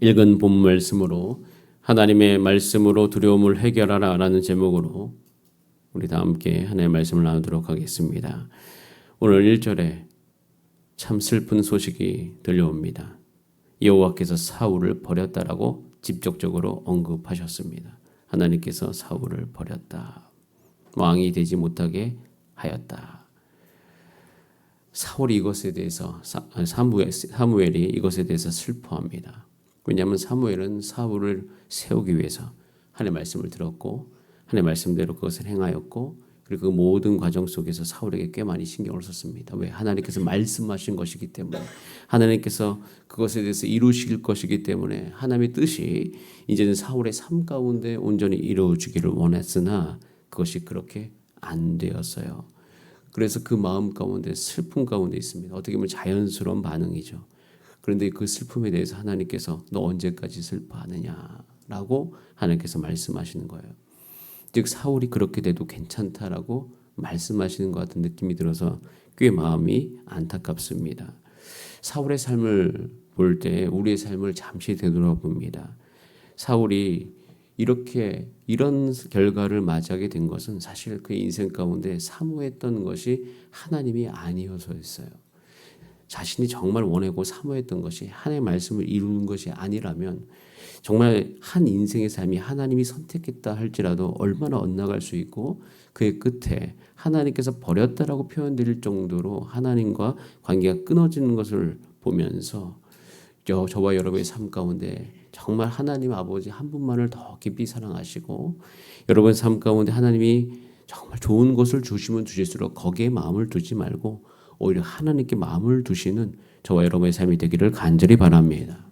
읽은 본 말씀으로 하나님의 말씀으로 두려움을 해결하라 라는 제목으로 우리 다 함께 하나님의 말씀을 나누도록 하겠습니다. 오늘 1절에 참 슬픈 소식이 들려옵니다. 여호와께서 사울을 버렸다라고 직접적으로 언급하셨습니다. 하나님께서 사울을 버렸다. 왕이 되지 못하게 하였다. 사울이 이것에 대해서 사무엘이 이것에 대해서 슬퍼합니다. 왜냐하면 사무엘은 사울을 세우기 위해서 하나님의 말씀을 들었고 하나님의 말씀대로 그것을 행하였고 그리고 그 모든 과정 속에서 사울에게 꽤 많이 신경을 썼습니다. 왜? 하나님께서 말씀하신 것이기 때문에 하나님께서 그것에 대해서 이루실 것이기 때문에 하나님의 뜻이 이제는 사울의 삶 가운데 온전히 이루어지기를 원했으나 그것이 그렇게 안 되었어요. 그래서 그 마음 가운데 슬픔 가운데 있습니다. 어떻게 보면 자연스러운 반응이죠. 그런데 그 슬픔에 대해서 하나님께서 너 언제까지 슬퍼하느냐라고 하나님께서 말씀하시는 거예요. 즉 사울이 그렇게 돼도 괜찮다라고 말씀하시는 것 같은 느낌이 들어서 꽤 마음이 안타깝습니다. 사울의 삶을 볼 때 우리의 삶을 잠시 되돌아봅니다. 사울이 이런 결과를 맞이하게 된 것은 사실 그의 인생 가운데 사모했던 것이 하나님이 아니어서였어요. 자신이 정말 원하고 사모했던 것이 하나님의 말씀을 이루는 것이 아니라면 정말 한 인생의 삶이 하나님이 선택했다 할지라도 얼마나 엇나갈 수 있고 그의 끝에 하나님께서 버렸다라고 표현드릴 정도로 하나님과 관계가 끊어지는 것을 보면서 저와 여러분의 삶 가운데 정말 하나님 아버지 한 분만을 더 깊이 사랑하시고 여러분의 삶 가운데 하나님이 정말 좋은 것을 주시면 주실수록 거기에 마음을 두지 말고 오히려 하나님께 마음을 두시는 저와 여러분의 삶이 되기를 간절히 바랍니다.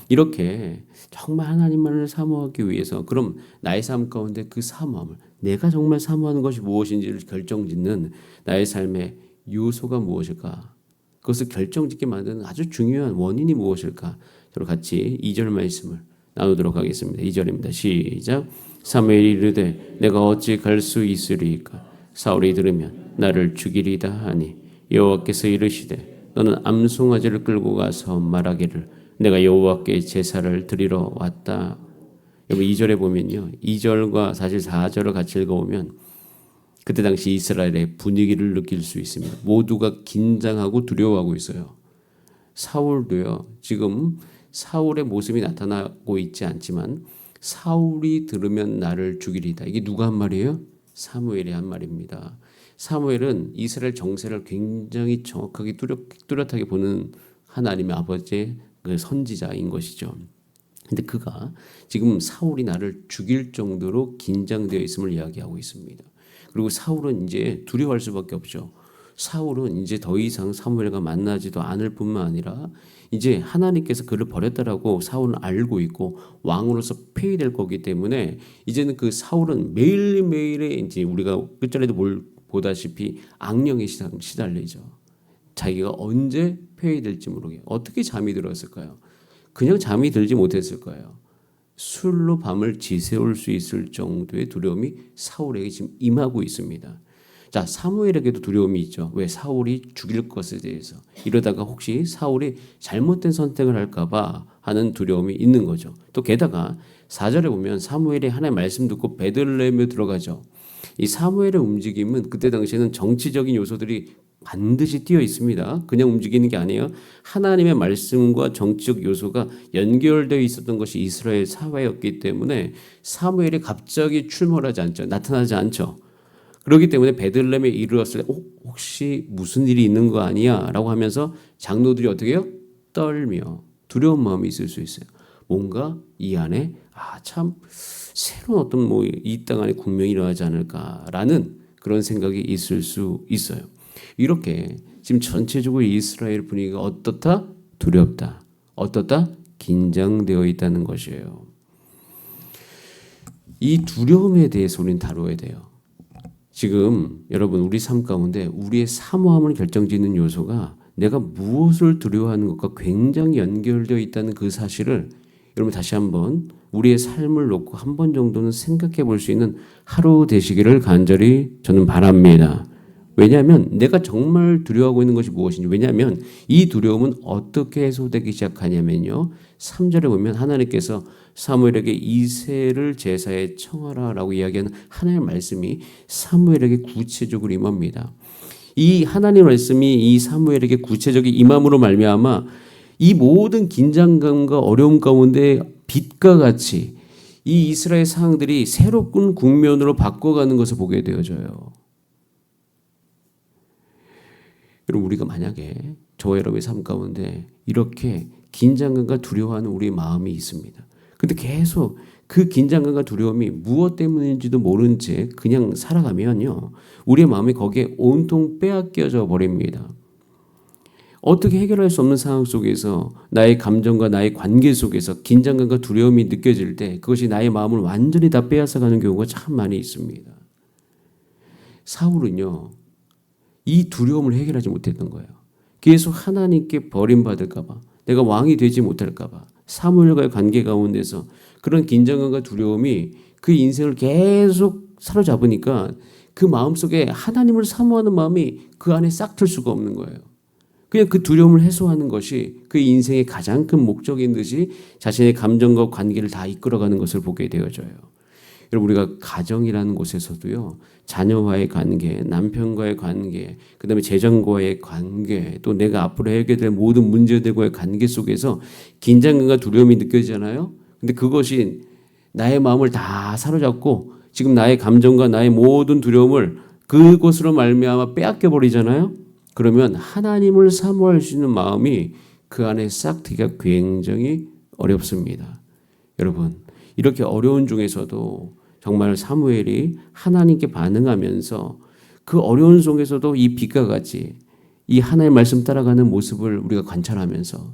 이렇게 정말 하나님만을 사모하기 위해서 그럼 나의 삶 가운데 그 사모함을 내가 정말 사모하는 것이 무엇인지를 결정짓는 나의 삶의 요소가 무엇일까? 그것을 결정짓게 만드는 아주 중요한 원인이 무엇일까? 저로 같이 2절 말씀을 나누도록 하겠습니다. 2절입니다. 시작. 사무엘이 이르되 내가 어찌 갈 수 있으리이까? 사울이 들으면 나를 죽이리다 하니 여호와께서 이르시되 너는 암송아지를 끌고 가서 말하기를 내가 여호와께 제사를 드리러 왔다. 여러분 2절에 보면요. 2절과 사실 4절을 같이 읽어보면 그때 당시 이스라엘의 분위기를 느낄 수 있습니다. 모두가 긴장하고 두려워하고 있어요. 사울도요. 지금 사울의 모습이 나타나고 있지 않지만 사울이 들으면 나를 죽이리다. 이게 누가 한 말이에요? 사무엘이 한 말입니다. 사무엘은 이스라엘 정세를 굉장히 정확하게 뚜렷하게 보는 하나님의 아버지의 그 선지자인 것이죠. 근데 그가 지금 사울이 나를 죽일 정도로 긴장되어 있음을 이야기하고 있습니다. 그리고 사울은 이제 두려워할 수밖에 없죠. 사울은 이제 더 이상 사무엘과 만나지도 않을 뿐만 아니라 이제 하나님께서 그를 버렸다라고 사울은 알고 있고 왕으로서 폐위될 거기 때문에 이제는 그 사울은 매일매일의 이제 우리가 끝절에도 보다시피 악령에 시달리죠. 자기가 언제 폐위될지 모르게 어떻게 잠이 들었을까요? 그냥 잠이 들지 못했을 거예요. 술로 밤을 지새울 수 있을 정도의 두려움이 사울에게 지금 임하고 있습니다. 자, 사무엘에게도 두려움이 있죠. 왜? 사울이 죽일 것에 대해서. 이러다가 혹시 사울이 잘못된 선택을 할까봐 하는 두려움이 있는 거죠. 또 게다가 4절에 보면 사무엘이 하나님의 말씀 듣고 베들레헴에 들어가죠. 이 사무엘의 움직임은 그때 당시에는 정치적인 요소들이 반드시 띄어 있습니다. 그냥 움직이는 게 아니에요. 하나님의 말씀과 정치적 요소가 연결되어 있었던 것이 이스라엘 사회였기 때문에 사무엘이 갑자기 출몰하지 않죠. 나타나지 않죠. 그렇기 때문에 베들레헴에 이르렀을 때 혹시 무슨 일이 있는 거 아니야? 라고 하면서 장로들이 어떻게 해요? 떨며 두려운 마음이 있을 수 있어요. 뭔가 이 안에 참 새로운 어떤 이 땅 안에 국명이 일어나지 않을까라는 그런 생각이 있을 수 있어요. 이렇게 지금 전체적으로 이스라엘 분위기가 어떻다? 두렵다. 어떻다? 긴장되어 있다는 것이에요. 이 두려움에 대해서 우리는 다뤄야 돼요. 지금 여러분 우리 삶 가운데 우리의 사모함을 결정짓는 요소가 내가 무엇을 두려워하는 것과 굉장히 연결되어 있다는 그 사실을 여러분 다시 한번 우리의 삶을 놓고 한 번 정도는 생각해 볼 수 있는 하루 되시기를 간절히 저는 바랍니다. 왜냐하면 내가 정말 두려워하고 있는 것이 무엇인지. 왜냐하면 이 두려움은 어떻게 해소되기 시작하냐면요. 3절에 보면 하나님께서 사무엘에게 이새를 제사에 청하라라고 이야기하는 하나님의 말씀이 사무엘에게 구체적으로 임합니다. 이 하나님의 말씀이 이 사무엘에게 구체적인 임함으로 말미암아 이 모든 긴장감과 어려움 가운데 빛과 같이 이 이스라엘 상황들이 새로운 국면으로 바꿔가는 것을 보게 되어져요. 여러분, 우리가 만약에 저와 여러분의 삶 가운데 이렇게 긴장감과 두려워하는 우리의 마음이 있습니다. 근데 계속 그 긴장감과 두려움이 무엇 때문인지도 모른 채 그냥 살아가면요, 우리의 마음이 거기에 온통 빼앗겨져 버립니다. 어떻게 해결할 수 없는 상황 속에서 나의 감정과 나의 관계 속에서 긴장감과 두려움이 느껴질 때 그것이 나의 마음을 완전히 다 빼앗아가는 경우가 참 많이 있습니다. 사울은요, 이 두려움을 해결하지 못했던 거예요. 계속 하나님께 버림받을까 봐, 내가 왕이 되지 못할까 봐, 사무엘과의 관계 가운데서 그런 긴장감과 두려움이 그 인생을 계속 사로잡으니까 그 마음속에 하나님을 사모하는 마음이 그 안에 싹 틀 수가 없는 거예요. 그냥 그 두려움을 해소하는 것이 그 인생의 가장 큰 목적인 듯이 자신의 감정과 관계를 다 이끌어가는 것을 보게 되어져요. 여러분, 우리가 가정이라는 곳에서도요, 자녀와의 관계, 남편과의 관계, 그 다음에 재정과의 관계, 또 내가 앞으로 해결될 모든 문제들과의 관계 속에서 긴장감과 두려움이 느껴지잖아요. 근데 그것이 나의 마음을 다 사로잡고 지금 나의 감정과 나의 모든 두려움을 그곳으로 말미암아 빼앗겨 버리잖아요. 그러면 하나님을 사모할 수 있는 마음이 그 안에 싹 트기가 굉장히 어렵습니다. 여러분, 이렇게 어려운 중에서도 정말 사무엘이 하나님께 반응하면서 그 어려운 속에서도 이 빛과 같이 이 하나님의 말씀 따라가는 모습을 우리가 관찰하면서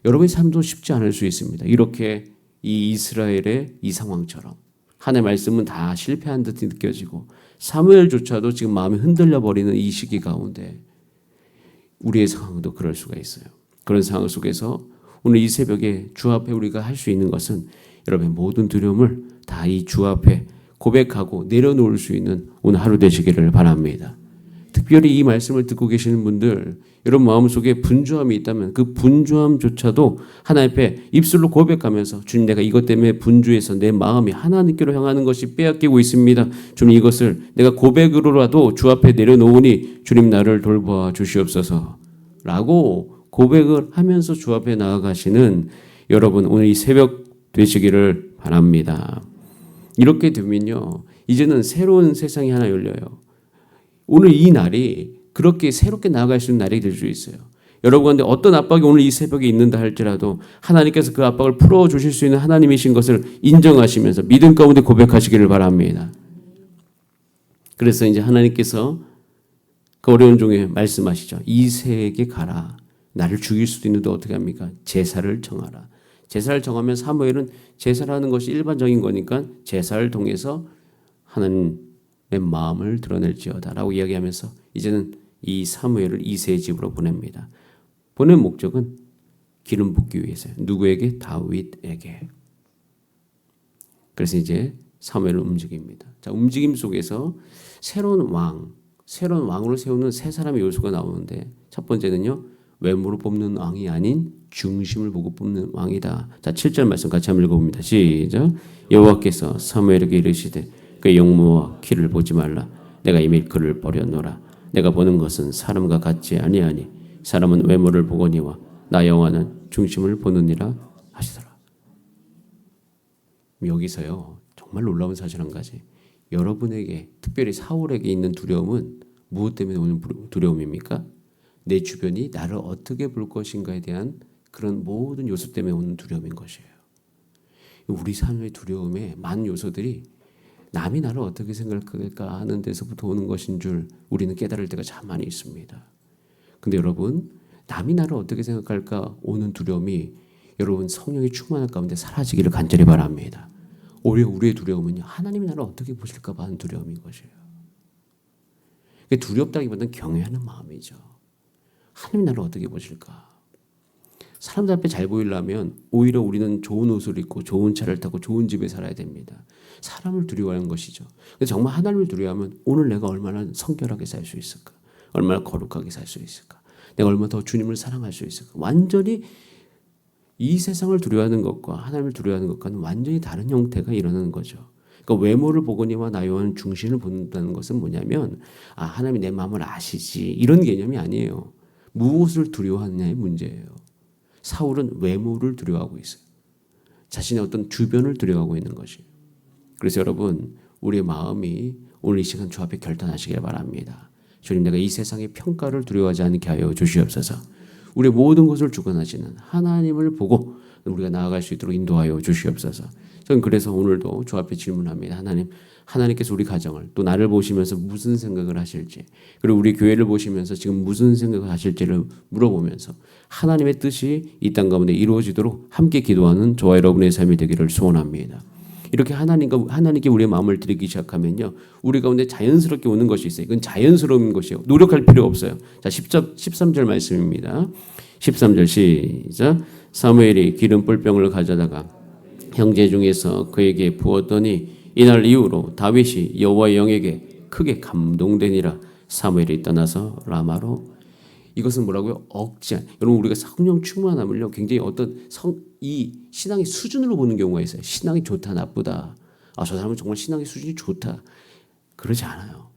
여러분의 삶도 쉽지 않을 수 있습니다. 이렇게 이 이스라엘의 이 상황처럼 하나님의 말씀은 다 실패한 듯이 느껴지고 사무엘조차도 지금 마음이 흔들려 버리는 이 시기 가운데 우리의 상황도 그럴 수가 있어요. 그런 상황 속에서 오늘 이 새벽에 주 앞에 우리가 할 수 있는 것은 여러분의 모든 두려움을 다 이 주 앞에 고백하고 내려놓을 수 있는 오늘 하루 되시기를 바랍니다. 특별히 이 말씀을 듣고 계시는 분들, 여러분 마음속에 분주함이 있다면 그 분주함조차도 하나님 앞에 입술로 고백하면서 주님, 내가 이것 때문에 분주해서 내 마음이 하나님께로 향하는 것이 빼앗기고 있습니다. 주님, 이것을 내가 고백으로라도 주 앞에 내려놓으니 주님 나를 돌보아 주시옵소서 라고 고백을 하면서 주 앞에 나아가시는 여러분 오늘 이 새벽 되시기를 바랍니다. 이렇게 되면요, 이제는 새로운 세상이 하나 열려요. 오늘 이 날이 그렇게 새롭게 나아갈 수 있는 날이 될 수 있어요. 여러분 가운데 어떤 압박이 오늘 이 새벽에 있는다 할지라도 하나님께서 그 압박을 풀어주실 수 있는 하나님이신 것을 인정하시면서 믿음 가운데 고백하시기를 바랍니다. 그래서 이제 하나님께서 그 어려운 종에 말씀하시죠. 이새에게 가라. 나를 죽일 수도 있는데 어떻게 합니까? 제사를 정하라. 제사를 정하면 사무엘은 제사라는 것이 일반적인 거니까 제사를 통해서 하나님의 마음을 드러낼지어다라고 이야기하면서 이제는 이 사무엘을 이새의 집으로 보냅니다. 보낸 목적은 기름 붓기 위해서요. 누구에게? 다윗에게. 그래서 이제 사무엘은 움직입니다. 자, 움직임 속에서 새로운 왕으로 세우는 세 사람의 요소가 나오는데 첫 번째는요, 외모로 뽑는 왕이 아닌 중심을 보고 뽑는 왕이다. 자, 7절 말씀 같이 한번 읽어봅니다. 시작. 여호와께서 사무엘에게 이르시되 그의 용모와 키를 보지 말라. 내가 이미 그를 버려놓으라. 내가 보는 것은 사람과 같지 아니하니 사람은 외모를 보거니와 나 여호와는 중심을 보느니라 하시더라. 여기서요, 정말 놀라운 사실 한 가지. 여러분에게, 특별히 사울에게 있는 두려움은 무엇 때문에 오는 두려움입니까? 내 주변이 나를 어떻게 볼 것인가에 대한 그런 모든 요소 때문에 오는 두려움인 것이에요. 우리 삶의 두려움의 많은 요소들이 남이 나를 어떻게 생각할까 하는 데서부터 오는 것인 줄 우리는 깨달을 때가 참 많이 있습니다. 근데 여러분, 남이 나를 어떻게 생각할까 오는 두려움이 여러분 성령의 충만한 가운데 사라지기를 간절히 바랍니다. 오히려 우리의 두려움은요, 하나님이 나를 어떻게 보실까 봐 하는 두려움인 것이에요. 두렵다기보다는 경외하는 마음이죠. 하나님이 나를 어떻게 보실까? 사람들 앞에 잘 보이려면 오히려 우리는 좋은 옷을 입고 좋은 차를 타고 좋은 집에 살아야 됩니다. 사람을 두려워하는 것이죠. 정말 하나님을 두려워하면 오늘 내가 얼마나 성결하게 살 수 있을까? 얼마나 거룩하게 살 수 있을까? 내가 얼마나 더 주님을 사랑할 수 있을까? 완전히 이 세상을 두려워하는 것과 하나님을 두려워하는 것과는 완전히 다른 형태가 일어나는 거죠. 그러니까 외모를 보거니와 나요한 중심을 본다는 것은 뭐냐면 하나님이 내 마음을 아시지 이런 개념이 아니에요. 무엇을 두려워하느냐의 문제예요. 사울은 외모를 두려워하고 있어요. 자신의 어떤 주변을 두려워하고 있는 것이에요. 그래서 여러분 우리의 마음이 오늘 이 시간 주 앞에 결단하시길 바랍니다. 주님 내가 이 세상의 평가를 두려워하지 않게 하여 주시옵소서. 우리의 모든 것을 주관하시는 하나님을 보고 우리가 나아갈 수 있도록 인도하여 주시옵소서. 저는 그래서 오늘도 주 앞에 질문합니다. 하나님께서 우리 가정을 또 나를 보시면서 무슨 생각을 하실지 그리고 우리 교회를 보시면서 지금 무슨 생각을 하실지를 물어보면서 하나님의 뜻이 이 땅 가운데 이루어지도록 함께 기도하는 저와 여러분의 삶이 되기를 소원합니다. 이렇게 하나님께 우리의 마음을 드리기 시작하면요. 우리 가운데 자연스럽게 오는 것이 있어요. 이건 자연스러운 것이에요. 노력할 필요 없어요. 자, 13절 말씀입니다. 13절 시작. 사무엘이 기름 뿔병을 가져다가 형제 중에서 그에게 부었더니 이날 이후로 다윗이 여호와의 영에게 크게 감동되니라. 사무엘이 떠나서 라마로. 이것은 뭐라고요? 여러분 우리가 성령 충만함을요 굉장히 어떤 이 신앙의 수준으로 보는 경우가 있어요. 신앙이 좋다 나쁘다. 저 사람은 정말 신앙의 수준이 좋다. 그러지 않아요.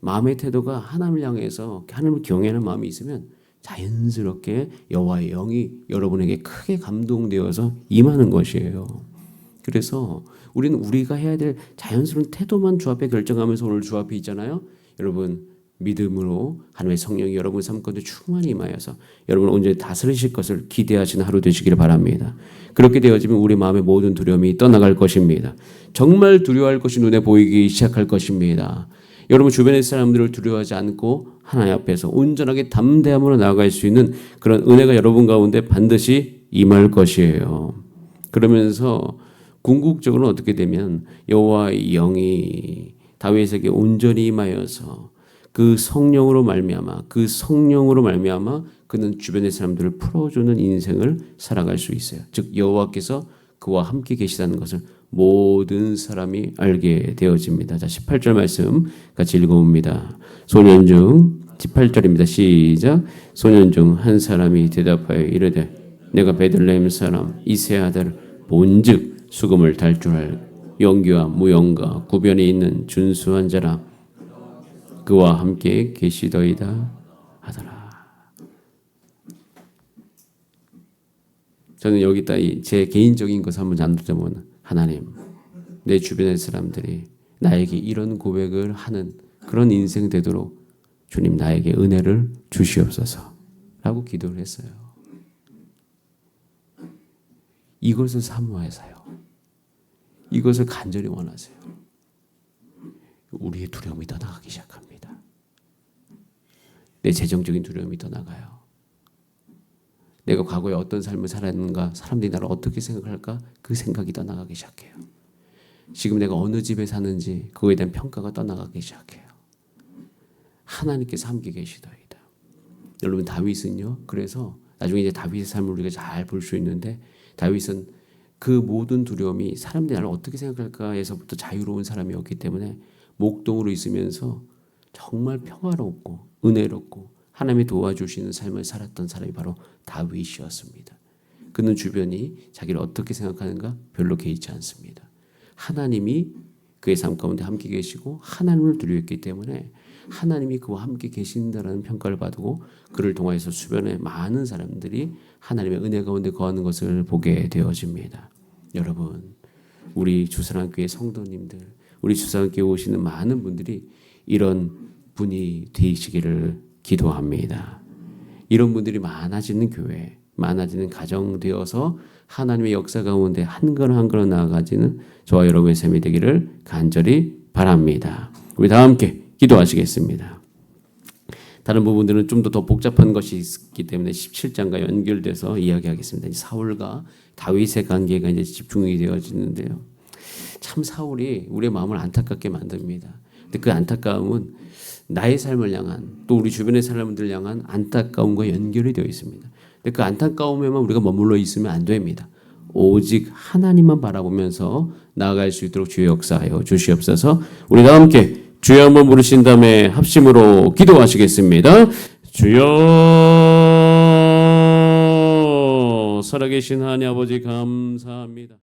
마음의 태도가 하나님을 향해서 하나님을 경외하는 마음이 있으면 자연스럽게 여호와의 영이 여러분에게 크게 감동되어서 임하는 것이에요. 그래서 우리는 우리가 해야 될 자연스러운 태도만 주 앞에 결정하면서 오늘 주 앞에 있잖아요. 여러분 믿음으로 하나님의 성령이 여러분 삶 가운데 충만히 임하여서 여러분을 온전히 다스리실 것을 기대하시는 하루 되시기를 바랍니다. 그렇게 되어지면 우리 마음의 모든 두려움이 떠나갈 것입니다. 정말 두려워할 것이 눈에 보이기 시작할 것입니다. 여러분 주변의 사람들을 두려워하지 않고 하나님 앞에서 온전하게 담대함으로 나아갈 수 있는 그런 은혜가 여러분 가운데 반드시 임할 것이에요. 그러면서 궁극적으로는 어떻게 되면 여호와의 영이 다윗에게 온전히 임하여서 그 성령으로 말미암아 그는 주변의 사람들을 풀어주는 인생을 살아갈 수 있어요. 즉 여호와께서 그와 함께 계시다는 것을 모든 사람이 알게 되어집니다. 자, 18절 말씀 같이 읽어봅니다. 소년 중 18절입니다. 시작. 소년 중 한 사람이 대답하여 이르되 내가 베들레헴 사람 이세 아들 본즉 수금을 달 줄 알고 용기와 무용과 구변이 있는 준수한 자라 그와 함께 계시더이다 하더라. 저는 여기다 제 개인적인 것을 한번 나누자면 하나님 내 주변의 사람들이 나에게 이런 고백을 하는 그런 인생 되도록 주님 나에게 은혜를 주시옵소서 라고 기도를 했어요. 이것을 사모하세요. 이것을 간절히 원하세요. 우리의 두려움이 떠나가기 시작합니다. 내 재정적인 두려움이 떠나가요. 내가 과거에 어떤 삶을 살았는가, 사람들이 나를 어떻게 생각할까, 그 생각이 떠나가기 시작해요. 지금 내가 어느 집에 사는지 그거에 대한 평가가 떠나가기 시작해요. 하나님께서 함께 계시더이다. 여러분 다윗은요. 그래서 나중에 이제 다윗의 삶을 우리가 잘 볼 수 있는데 다윗은 그 모든 두려움이 사람들이 나를 어떻게 생각할까에서부터 자유로운 사람이었기 때문에 목동으로 있으면서 정말 평화롭고 은혜롭고 하나님이 도와주시는 삶을 살았던 사람이 바로 다윗이었습니다. 그는 주변이 자기를 어떻게 생각하는가 별로 개의치 않습니다. 하나님이 그의 삶 가운데 함께 계시고 하나님을 두려웠기 때문에 하나님이 그와 함께 계신다라는 평가를 받고 그를 통하여서 주변에 많은 사람들이 하나님의 은혜 가운데 거하는 것을 보게 되어집니다. 여러분 우리 주사랑교회 성도님들 우리 주사랑교회 오시는 많은 분들이 이런 분이 되시기를 기도합니다. 이런 분들이 많아지는 교회 많아지는 가정 되어서 하나님의 역사 가운데 한 걸음 한 걸음 나아가지는 저와 여러분의 삶이 되기를 간절히 바랍니다. 우리 다 함께 기도하시겠습니다. 다른 부분들은 좀 더 복잡한 것이 있기 때문에 17장과 연결돼서 이야기하겠습니다. 사울과 다윗의 관계가 이제 집중이 되어지는데요. 참 사울이 우리의 마음을 안타깝게 만듭니다. 근데 그 안타까움은 나의 삶을 향한 또 우리 주변의 사람들 향한 안타까움과 연결이 되어 있습니다. 근데 그 안타까움에만 우리가 머물러 있으면 안 됩니다. 오직 하나님만 바라보면서 나아갈 수 있도록 주의 역사하여 주시옵소서. 우리 다 함께 주여 한번 부르신 다음에 합심으로 기도하시겠습니다. 주여 살아계신 하나님 아버지 감사합니다.